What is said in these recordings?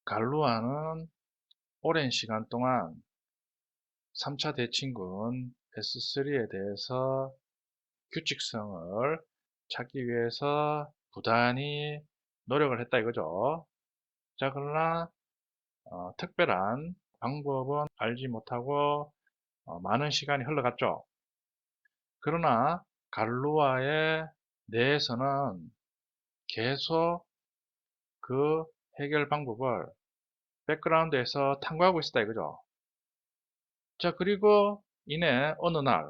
갈루아는 오랜 시간 동안 3차 대칭군 S3에 대해서 규칙성을 찾기 위해서 부단히 노력을 했다 이거죠. 자, 그러나 특별한 방법은 알지 못하고 많은 시간이 흘러갔죠. 그러나 갈루아의 뇌에서는 계속 그 해결 방법을 백그라운드에서 탐구하고 있었다 이거죠. 자, 그리고 이내 어느 날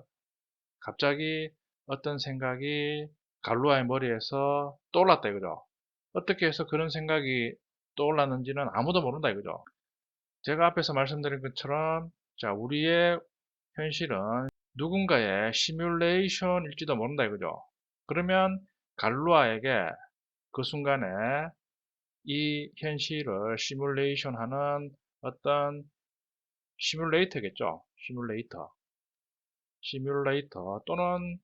갑자기 어떤 생각이 갈루아의 머리에서 떠올랐다 이거죠. 어떻게 해서 그런 생각이 떠올랐는지는 아무도 모른다 이거죠. 제가 앞에서 말씀드린 것처럼 자, 우리의 현실은 누군가의 시뮬레이션일지도 모른다 이거죠. 그러면 갈루아에게 그 순간에 이 현실을 시뮬레이션하는 어떤 시뮬레이터겠죠. 시뮬레이터 또는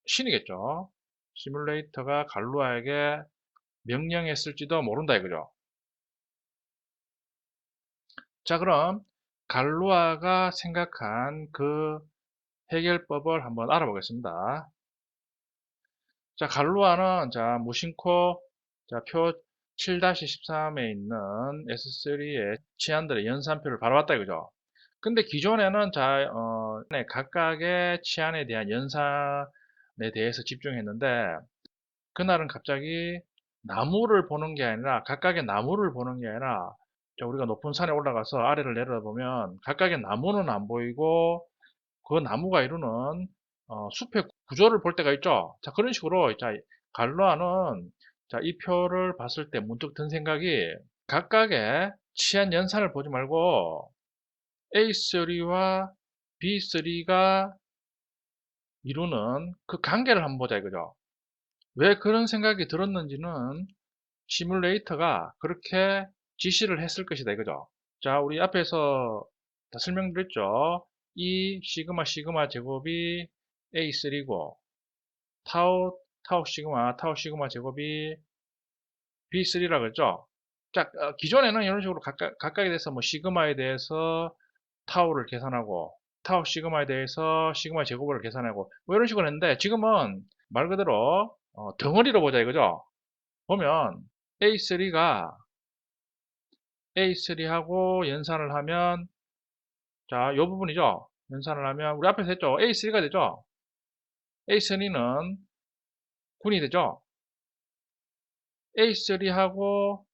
신이겠죠. 시뮬레이터가 갈루아에게 명령했을지도 모른다 이거죠. 자, 그럼 갈루아가 생각한 그 해결법을 한번 알아보겠습니다. 자, 갈루아는 자, 무심코 자, 표 7-13에 있는 S3의 치안들의 연산표를 바라봤다 이거죠. 근데 기존에는 자, 네, 각각의 치안에 대한 연산에 대해서 집중했는데 그날은 갑자기 나무를 보는 게 아니라 각각의 나무를 보는 게 아니라 자, 우리가 높은 산에 올라가서 아래를 내려다보면 각각의 나무는 안 보이고 그 나무가 이루는 숲의 구조를 볼 때가 있죠. 자, 그런 식으로 자, 갈로아는 자, 이 표를 봤을 때 문득 든 생각이 각각의 치안 연산을 보지 말고 A3와 B3가 이루는 그 관계를 한번 보자 이거죠. 왜 그런 생각이 들었는지는 시뮬레이터가 그렇게 지시를 했을 것이다 이거죠. 자, 우리 앞에서 다 설명드렸죠. 이 시그마 제곱이 A3고 타우 시그마 제곱이 B3라고 그랬죠. 자, 기존에는 이런 식으로 각각에 대해서 뭐 시그마에 대해서 타우를 계산하고 타우 시그마에 대해서 시그마 제곱을 계산하고 뭐 이런 식으로 했는데 지금은 말 그대로 덩어리로 보자 이거죠. 보면 A3하고 연산을 하면 자, 이 부분이죠. 연산을 하면 우리 앞에서 했죠. A3가 되죠. A3는 군이 되죠. A3하고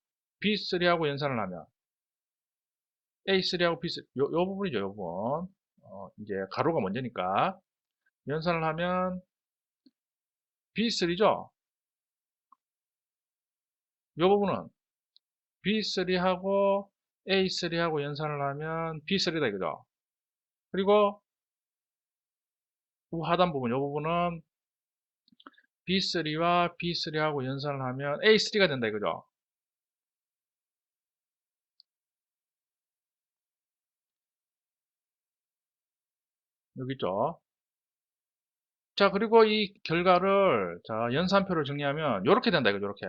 B3하고 연산을 하면 A3하고 B3 요 부분이죠. 요 부분. 이제 가로가 먼저니까 연산을 하면 B3죠. 요 부분은 B3하고 A3하고 연산을 하면 B3다 이거죠. 그리고 하단 부분 요 부분은 B3와 B3하고 연산을 하면 A3가 된다 이거죠. 여기 있죠. 자, 그리고 이 결과를 자, 연산표를 정리하면 이렇게 된다 이거죠. 이렇게.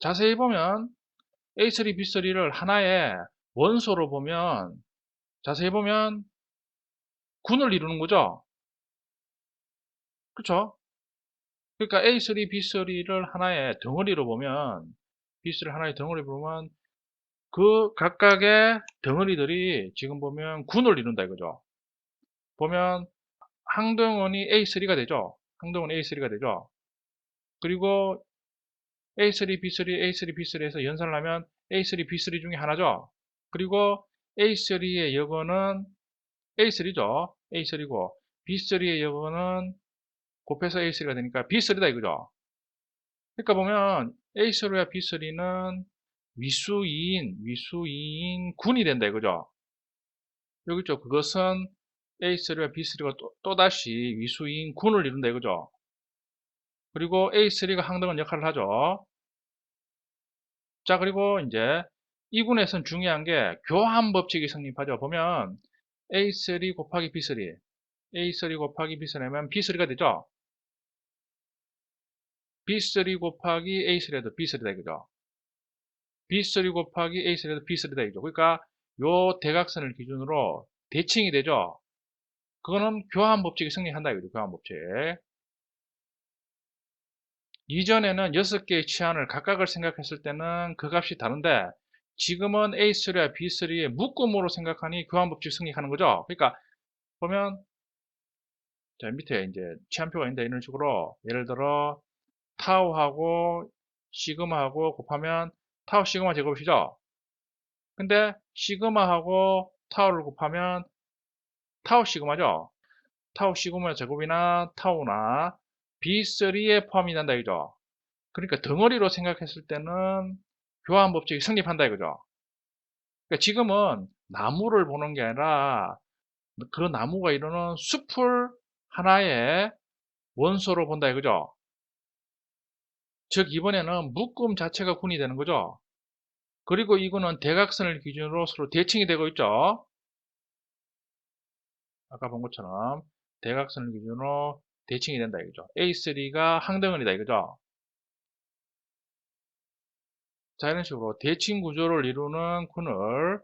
자세히 보면 A3, B3를 하나의 원소로 보면 자세히 보면 군을 이루는 거죠. 그렇죠? 그러니까 A3, B3를 하나의 덩어리로 보면 B3를 하나의 덩어리로 보면 그 각각의 덩어리들이 지금 보면 군을 이룬다 이거죠. 보면 항등원이 A3가 되죠. 항등원이 A3가 되죠. 그리고 A3, B3, A3, B3에서 연산을 하면 A3, B3 중에 하나죠. 그리고 A3의 여건은 A3죠. A3고 B3의 여건은 곱해서 A3가 되니까 B3다 이거죠. 그러니까 보면 A3와 B3는 위수이인 군이 된다 이거죠. 여기 있죠. 그것은 A3와 B3가 또다시 위수인 군을 이룬다 이거죠. 그리고 A3가 항등원 역할을 하죠. 자, 그리고 이제 이 군에서는 중요한 게 교환 법칙이 성립하죠. 보면 A3 곱하기 B3, A3 곱하기 B3하면 B3가 되죠. B3 곱하기 A3에도 B3다 이거죠. B3 곱하기 A3도 B3다 이죠. 그러니까 요 대각선을 기준으로 대칭이 되죠. 그거는 교환 법칙이 성립한다 이거죠. 교환 법칙. 이전에는 6개의 치안을 각각을 생각했을 때는 그 값이 다른데 지금은 A3와 B3의 묶음으로 생각하니 교환 법칙 성립하는 거죠. 그러니까 보면 자 밑에 이제 치안표가 있는데 이런 식으로 예를 들어 타우하고 시그마하고 곱하면 타우 시그마 제곱이죠. 근데 시그마하고 타우를 곱하면 타우 시그마죠. 타우 시그마 제곱이나 타우나 B3에 포함이 된다 이거죠. 그러니까 덩어리로 생각했을 때는 교환 법칙이 성립한다 이거죠. 그러니까 지금은 나무를 보는 게 아니라 그 나무가 이루는 숲을 하나의 원소로 본다 이거죠. 즉 이번에는 묶음 자체가 군이 되는 거죠. 그리고 이거는 대각선을 기준으로 서로 대칭이 되고 있죠. 아까 본 것처럼 대각선을 기준으로 대칭이 된다 이거죠. A3가 항덩어리다 이거죠. 자, 이런 식으로 대칭 구조를 이루는 군을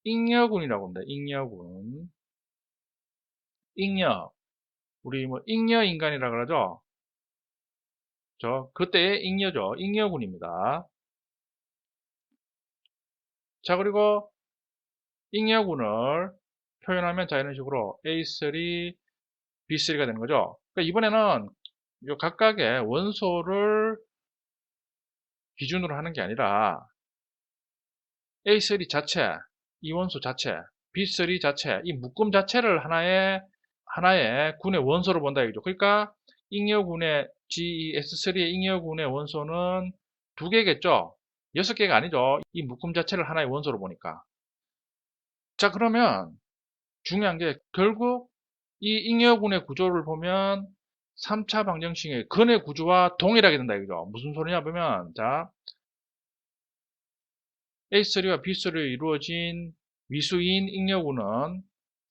잉여군이라고 합니다. 잉여군. 잉여. 우리 뭐 잉여 인간이라 그러죠. 그때의 잉여죠. 잉여군입니다. 자, 그리고 잉여군을 표현하면 자, 이런 식으로 A3, B3가 되는 거죠. 그러니까 이번에는 요 각각의 원소를 기준으로 하는 게 아니라 A3 자체, 이 원소 자체, B3 자체, 이 묶음 자체를 하나의 군의 원소로 본다 이거죠. 그러니까 잉여군의 GES3의 잉여군의 원소는 2개겠죠. 6개가 아니죠. 이 묶음 자체를 하나의 원소로 보니까. 자, 그러면 중요한 게 결국 이 잉여군의 구조를 보면 3차 방정식의 근의 구조와 동일하게 된다 이거죠. 무슨 소리냐 보면 자, A3와 B3로 이루어진 미수인 잉여군은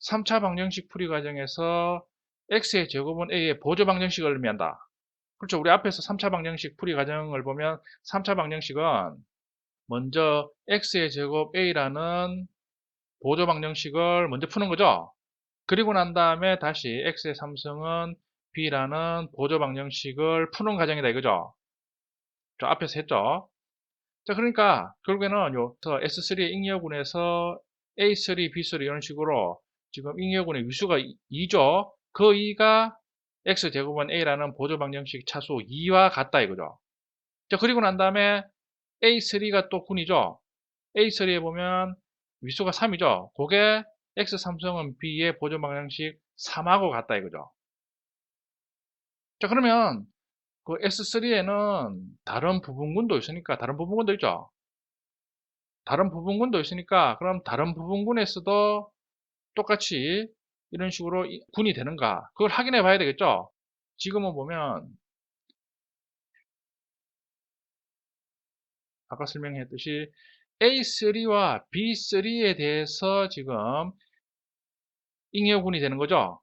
3차 방정식 풀이 과정에서 x의 제곱은 a의 보조 방정식을 의미한다. 그렇죠. 우리 앞에서 3차 방정식 풀이 과정을 보면 3차 방정식은 먼저 x의 제곱 a라는 보조 방정식을 먼저 푸는 거죠. 그리고 난 다음에 다시 x의 3승은 b라는 보조 방정식을 푸는 과정이다 이거죠. 저 앞에서 했죠. 자, 그러니까 결국에는 요 S3의 잉여군에서 A3, B3 이런 식으로 지금 잉여군의 위수가 2죠. 그 2가 x제곱은 a라는 보조 방정식 차수 2와 같다 이거죠. 자, 그리고 난 다음에 A3가 또 군이죠. A3에 보면 위수가 3이죠. 그게 x3승은 b의 보조 방정식 3하고 같다 이거죠. 자, 그러면 그 S3에는 다른 부분군도 있으니까 다른 부분군도 있죠. 다른 부분군도 있으니까 그럼 다른 부분군에서도 똑같이 이런 식으로 군이 되는가 그걸 확인해 봐야 되겠죠. 지금은 보면 아까 설명했듯이 A3와 B3에 대해서 지금 잉여군이 되는 거죠.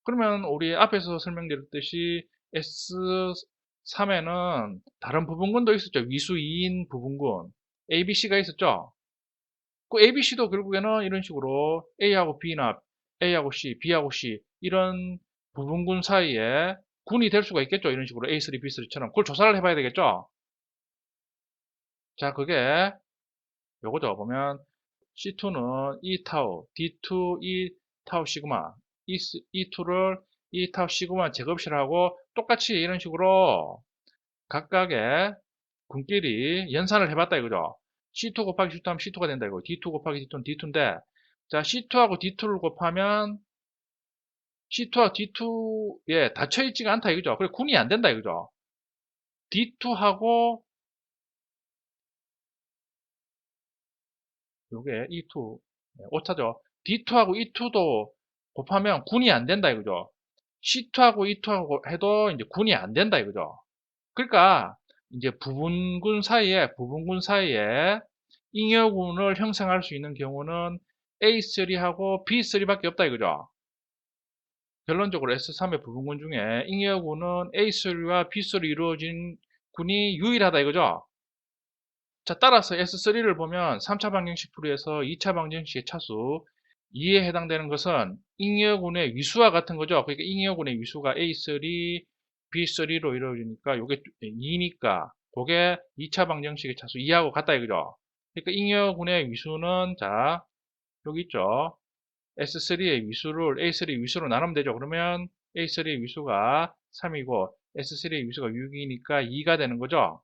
그러면 우리 앞에서 설명드렸듯이 S3에는 다른 부분군도 있었죠. 위수 2인 부분군 A, B, C가 있었죠. 그 ABC도 결국에는 이런 식으로 A하고 B나 A하고 C, B하고 C 이런 부분군 사이에 군이 될 수가 있겠죠. 이런 식으로 A3, B3처럼 그걸 조사를 해봐야 되겠죠. 자, 그게 요거죠. 보면 C2는 E 타우, D2 E 타우 시그마, E2를 E 타우 시그마 제곱실하고 똑같이 이런 식으로 각각의 군끼리 연산을 해봤다 이거죠. C2 곱하기 C2 하면 C2가 된다 이거. D2 곱하기 D2는 D2인데 자, C2하고 D2를 곱하면 C2하고 D2에 닫혀있지가 않다 이거죠. 그래 군이 안 된다 이거죠. D2하고 요게 E2 오차죠. D2하고 E2도 곱하면 군이 안 된다 이거죠. C2하고 E2하고 해도 이제 군이 안 된다 이거죠. 그러니까 이제 부분군 사이에 잉여군을 형성할 수 있는 경우는 A3하고 B3밖에 없다 이거죠. 결론적으로 S3의 부분군 중에 잉여군은 A3와 B3로 이루어진 군이 유일하다 이거죠. 자, 따라서 S3를 보면 3차 방정식 풀이에서 2차 방정식의 차수 2에 해당되는 것은 잉여군의 위수와 같은 거죠. 그러니까 잉여군의 위수가 A3, B3로 이루어지니까 이게 2니까 그게 2차 방정식의 차수 2하고 같다 이거죠. 그러니까 잉여군의 위수는 자, 여기 있죠. S3의 위수를 A3 위수로 나누면 되죠. 그러면 A3의 위수가 3이고 S3의 위수가 6이니까 2가 되는 거죠.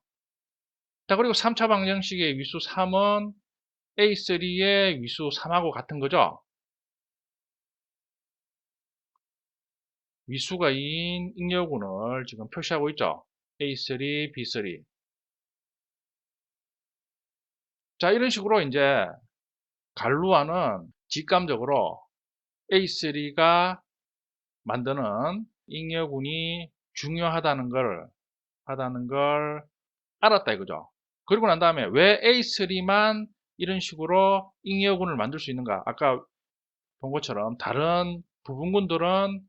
자, 그리고 3차 방정식의 위수 3은 A3의 위수 3하고 같은 거죠. 위수가 2인 잉여군을 지금 표시하고 있죠. A3, B3. 자, 이런 식으로 이제 갈루아는 직감적으로 A3가 만드는 잉여군이 중요하다는 걸 알았다 이거죠. 그리고 난 다음에 왜 A3만 이런 식으로 잉여군을 만들 수 있는가? 아까 본 것처럼 다른 부분군들은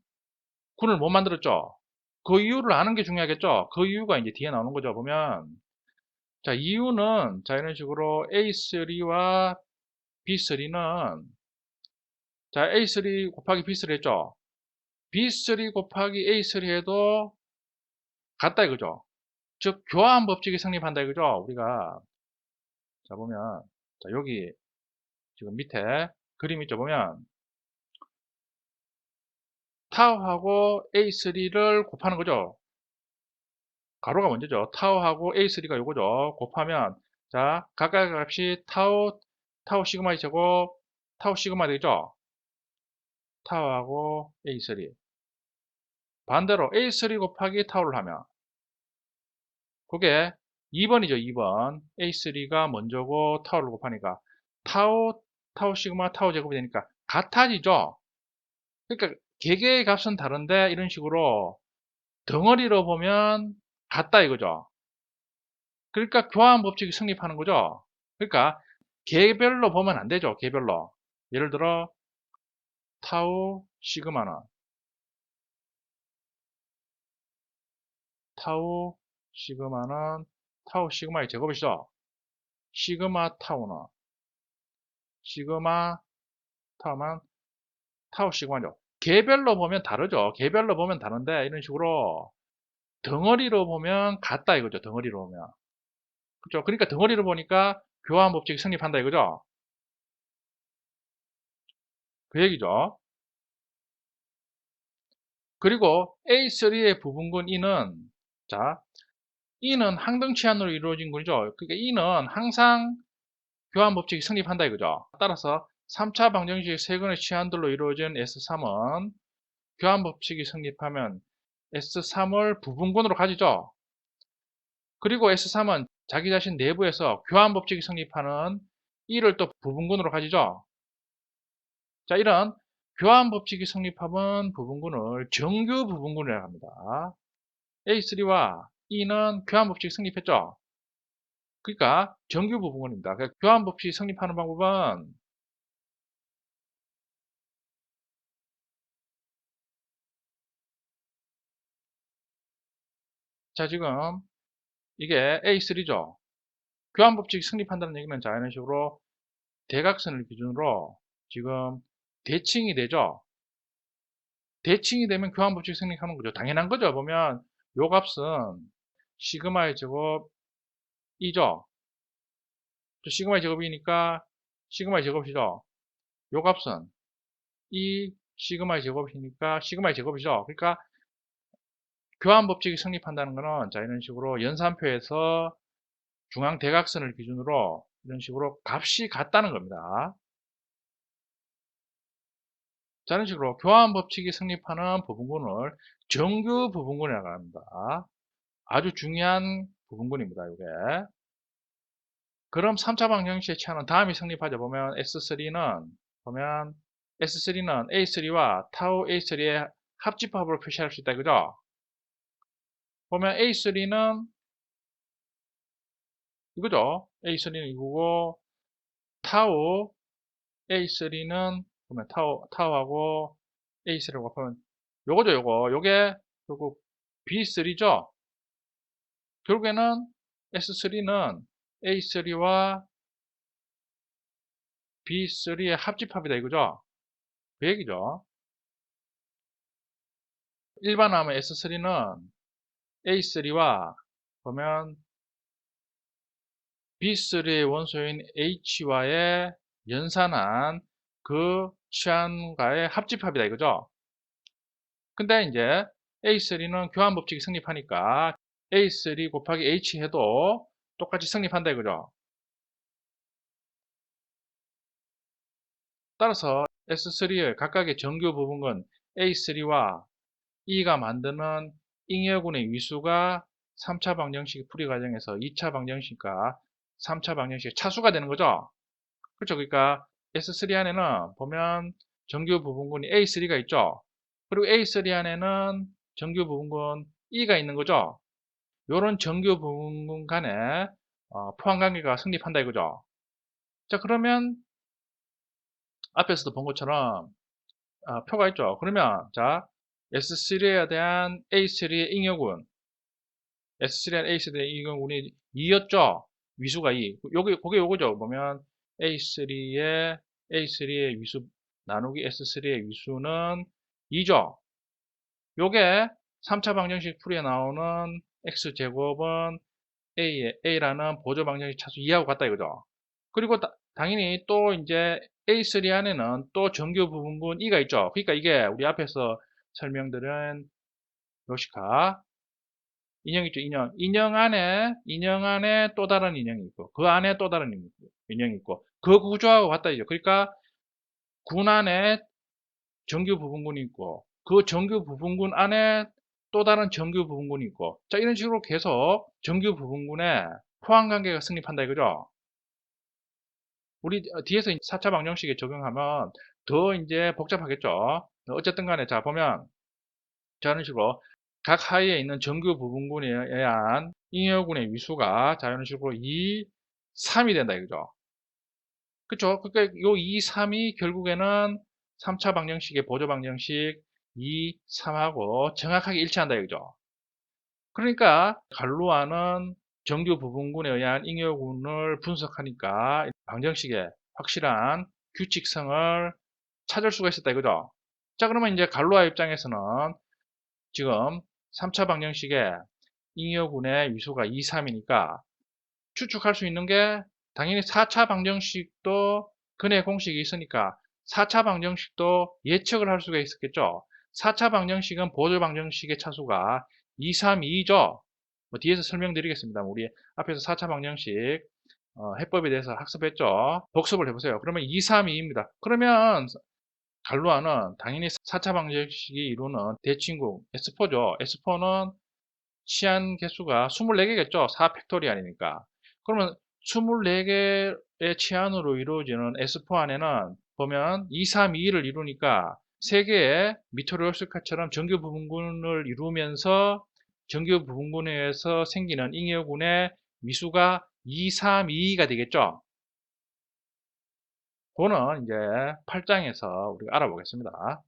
군을 못 만들었죠. 그 이유를 아는 게 중요하겠죠. 그 이유가 이제 뒤에 나오는 거죠. 보면 자, 이유는 자, 이런 식으로 A3와 B3는 자, A3 곱하기 B3 했죠. B3 곱하기 A3 해도 같다 이거죠. 즉 교환 법칙이 성립한다 이거죠. 우리가 자, 보면 자, 여기 지금 밑에 그림 있죠. 보면 타우하고 A3를 곱하는 거죠. 가로가 먼저죠. 타우하고 A3가 요거죠. 곱하면 자, 각각의 값이 타우 시그마 제곱, 타우 시그마 되죠. 타우하고 A3. 반대로 A3 곱하기 타우를 하면 그게 2번이죠. 2번. A3가 먼저고 타우를 곱하니까 타우 시그마, 타우 제곱이 되니까 같아지죠. 그러니까 개개의 값은 다른데 이런 식으로 덩어리로 보면 같다 이거죠. 그러니까 교환 법칙이 성립하는 거죠. 그러니까 개별로 보면 안 되죠. 개별로. 예를 들어 타우 시그마는 타우 시그마는 타우 시그마의 제곱이죠. 시그마 타우는 시그마 타우만 타우 시그마죠. 개별로 보면 다르죠. 개별로 보면 다른데 이런 식으로 덩어리로 보면 같다 이거죠. 덩어리로 보면. 그렇죠. 그러니까 덩어리로 보니까 교환 법칙이 성립한다 이거죠. 그 얘기죠. 그리고 A3의 부분군 E는 자, E는 항등 치환으로 이루어진 거죠. 그러니까 E는 항상 교환 법칙이 성립한다 이거죠. 따라서 3차 방정식 세 건의 치환들로 이루어진 S3은 교환 법칙이 성립하면 S3을 부분군으로 가지죠. 그리고 S3은 자기 자신 내부에서 교환 법칙이 성립하는 E를 또 부분군으로 가지죠. 자, 이런 교환 법칙이 성립하면 부분군을 정규 부분군이라고 합니다. A3와 E는 교환 법칙이 성립했죠. 그러니까 정규 부분입니다. 그러니까 교환 법칙이 성립하는 방법은 자, 지금 이게 A3죠. 교환 법칙이 성립한다는 얘기는 자, 이런 식으로 대각선을 기준으로 지금 대칭이 되죠. 대칭이 되면 교환 법칙이 성립하는 거죠. 당연한 거죠. 보면 요 값은 시그마의 제곱 이죠. 시그마의 제곱이니까 시그마의 제곱이죠. 요 값은 이 시그마의 제곱이니까 시그마의 제곱이죠. 그러니까 교환 법칙이 성립한다는 것은 자, 이런 식으로 연산표에서 중앙 대각선을 기준으로 이런 식으로 값이 같다는 겁니다. 자, 이런 식으로 교환 법칙이 성립하는 부분군을 정규 부분군이라고 합니다. 아주 중요한 부분군입니다. 이게. 그럼 3차 방정식의 치환은 다음이 성립하죠. 보면 S3는 A3와 타우 A3의 합집합으로 표시할 수 있다. 그죠? 보면 A3는 이거죠. A3는 이거고 타우 A3는 보면 타우하고 A3를 곱하면 요거죠. 요게 B3죠. 결국에는 S3는 A3와 B3의 합집합이다 이거죠. 그 얘기죠. 일반화하면 S3는 A3와 보면 B3의 원소인 H와의 연산한 그 취한과의 합집합이다 이거죠. 근데 이제 A3는 교환 법칙이 성립하니까 A3 곱하기 H 해도 똑같이 성립한다 이거죠. 따라서 S3의 각각의 정규 부분근 A3와 E가 만드는 잉여군의 위수가 3차 방정식 풀이 과정에서 2차 방정식과 3차 방정식의 차수가 되는 거죠. 그렇죠. 그러니까 S3 안에는 보면 정규 부분군이 A3가 있죠. 그리고 A3 안에는 정규 부분군 E가 있는 거죠. 요런 정규 부분군 간에 포함관계가 성립한다 이거죠. 자, 그러면 앞에서도 본 것처럼 표가 있죠. 그러면 자, S3에 대한 A3의 잉여군, S3에 대한 A3의 잉여군이 2였죠. 위수가 2. 그게 요거죠. 보면 A3의 위수 나누기 S3의 위수는 2죠. 요게 3차 방정식 풀이에 나오는 X제곱은 A라는 보조 방정식 차수 2하고 같다 이거죠. 그리고 당연히 또 이제 A3 안에는 또 정규 부분분 E가 있죠. 그러니까 이게 우리 앞에서 설명드린 요시카 인형 있죠. 인형 안에 또 다른 인형이 있고 그 안에 또 다른 인형이 있고 그 구조하고 같다이죠. 그러니까 군 안에 정규 부분군이 있고 그 정규 부분군 안에 또 다른 정규 부분군이 있고 자 이런 식으로 계속 정규 부분군에 포함 관계가 성립한다 이거죠. 우리 뒤에서 4차 방정식에 적용하면 더 이제 복잡하겠죠. 어쨌든 간에 자 보면 자 이런 식으로 각 하위에 있는 정규 부분군에 의한 잉여군의 위수가 자 이런 식으로 2, 3이 된다 이거죠. 그쵸? 그러니까 요 2, 3이 결국에는 3차 방정식의 보조 방정식 2, 3하고 정확하게 일치한다 이거죠. 그러니까 갈루아는 정규 부분군에 의한 잉여군을 분석하니까 방정식의 확실한 규칙성을 찾을 수가 있었다 이거죠. 자 그러면 이제 갈루아 입장에서는 지금 3차 방정식의 잉여군의 위수가 2, 3이니까 추측할 수 있는 게 당연히 4차 방정식도 근해 공식이 있으니까 4차 방정식도 예측을 할 수가 있었겠죠. 4차 방정식은 보조 방정식의 차수가 2, 3, 2죠. 뭐 뒤에서 설명드리겠습니다. 우리 앞에서 4차 방정식 해법에 대해서 학습했죠. 복습을 해보세요. 그러면 2, 3, 2입니다. 그러면 갈루아는 당연히 4차 방정식이 이루는 대칭국 S4죠. S4는 치안 개수가 24개겠죠. 4 팩토리얼이니까. 그러면 24개의 치안으로 이루어지는 S4 안에는 보면 2, 3, 2를 이루니까 3개의 미토리오스카처럼 정규 부분군을 이루면서 정규 부분군에 의해서 생기는 잉여군의 미수가 2, 3, 2가 되겠죠. 그거는 이제 8장에서 우리가 알아보겠습니다.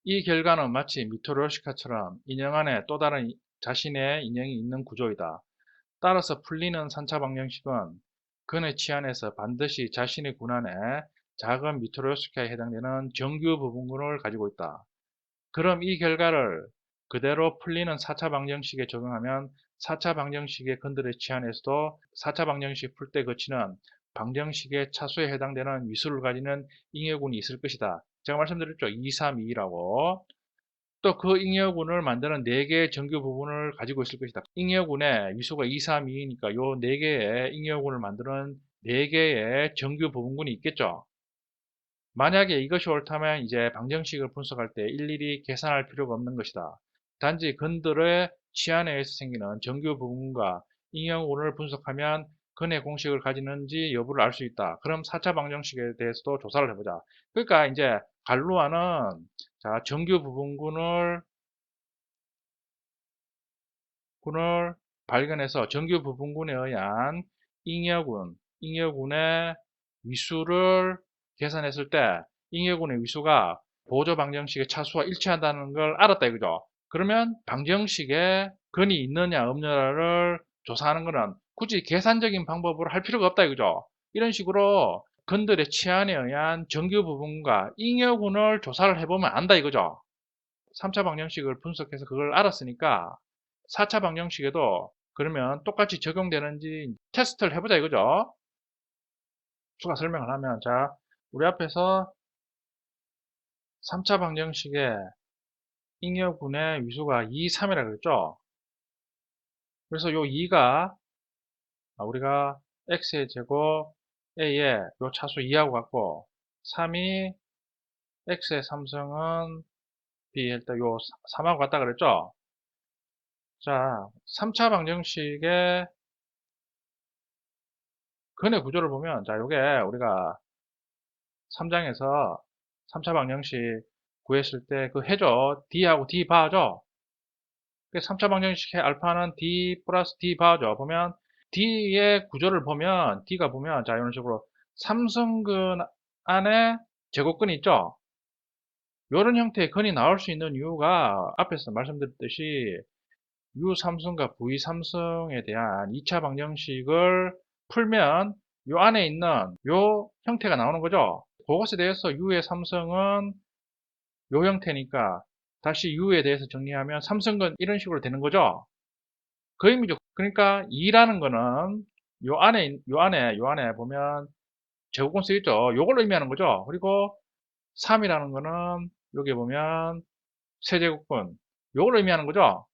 이 결과는 마치 미토로시카처럼 인형 안에 또 다른 자신의 인형이 있는 구조이다. 따라서 풀리는 3차 방정식은 근의 치안에서 반드시 자신의 군 안에 작은 미토로시카에 해당되는 정규 부분군을 가지고 있다. 그럼 이 결과를 그대로 풀리는 4차 방정식에 적용하면 4차 방정식의 근들의 치안에서도 4차 방정식 풀 때 거치는 방정식의 차수에 해당되는 위수를 가지는 잉여군이 있을 것이다. 제가 말씀드렸죠. 2, 3, 2라고. 또 그 잉여군을 만드는 4개의 정규 부분을 가지고 있을 것이다. 잉여군의 위수가 2, 3, 2니까 요 4개의 잉여군을 만드는 4개의 정규 부분군이 있겠죠. 만약에 이것이 옳다면 이제 방정식을 분석할 때 일일이 계산할 필요가 없는 것이다. 단지 근들의 치안에 의해서 생기는 정규 부분과 잉여군을 분석하면 근의 공식을 가지는지 여부를 알 수 있다. 그럼 4차 방정식에 대해서도 조사를 해보자. 그러니까 이제 갈루아는 자, 정규 부분군을 발견해서 정규 부분군에 의한 잉여군의 위수를 계산했을 때 잉여군의 위수가 보조 방정식의 차수와 일치한다는 걸 알았다 이거죠. 그러면 방정식의 근이 있느냐 없느냐를 조사하는 거는 굳이 계산적인 방법으로 할 필요가 없다 이거죠. 이런 식으로 근들의 치안에 의한 정규 부분과 잉여군을 조사를 해보면 안다 이거죠. 3차 방정식을 분석해서 그걸 알았으니까 4차 방정식에도 그러면 똑같이 적용되는지 테스트를 해보자 이거죠. 추가 설명을 하면, 자, 우리 앞에서 3차 방정식의 잉여군의 위수가 2, 3이라 그랬죠. 그래서 요 2가 우리가 x의 제곱 a의 요 차수 2하고 같고, 3이 x의 3승은 b 일단 요 3하고 같다 그랬죠. 자, 3차 방정식의 근의 구조를 보면, 자, 요게 우리가 3장에서 3차 방정식 구했을 때 그 해죠. d하고 d 바죠. 3차 방정식의 알파는 d 플러스 d 바죠. 보면 d의 구조를 보면 d가 보면 자 이런 식으로 삼성근 안에 제곱근이 있죠. 이런 형태의 근이 나올 수 있는 이유가 앞에서 말씀드렸듯이 U3승과 V3승에 대한 2차 방정식을 풀면 요 안에 있는 요 형태가 나오는 거죠. 그것에 대해서 U의 3승은 요 형태니까 다시 U에 대해서 정리하면 3승근 이런 식으로 되는 거죠. 그 의미죠. 그러니까 2라는 거는 요 안에 보면 제곱근 쓰여있죠. 요걸 의미하는 거죠. 그리고 3이라는 거는 여기 보면 세제곱근 요걸 의미하는 거죠.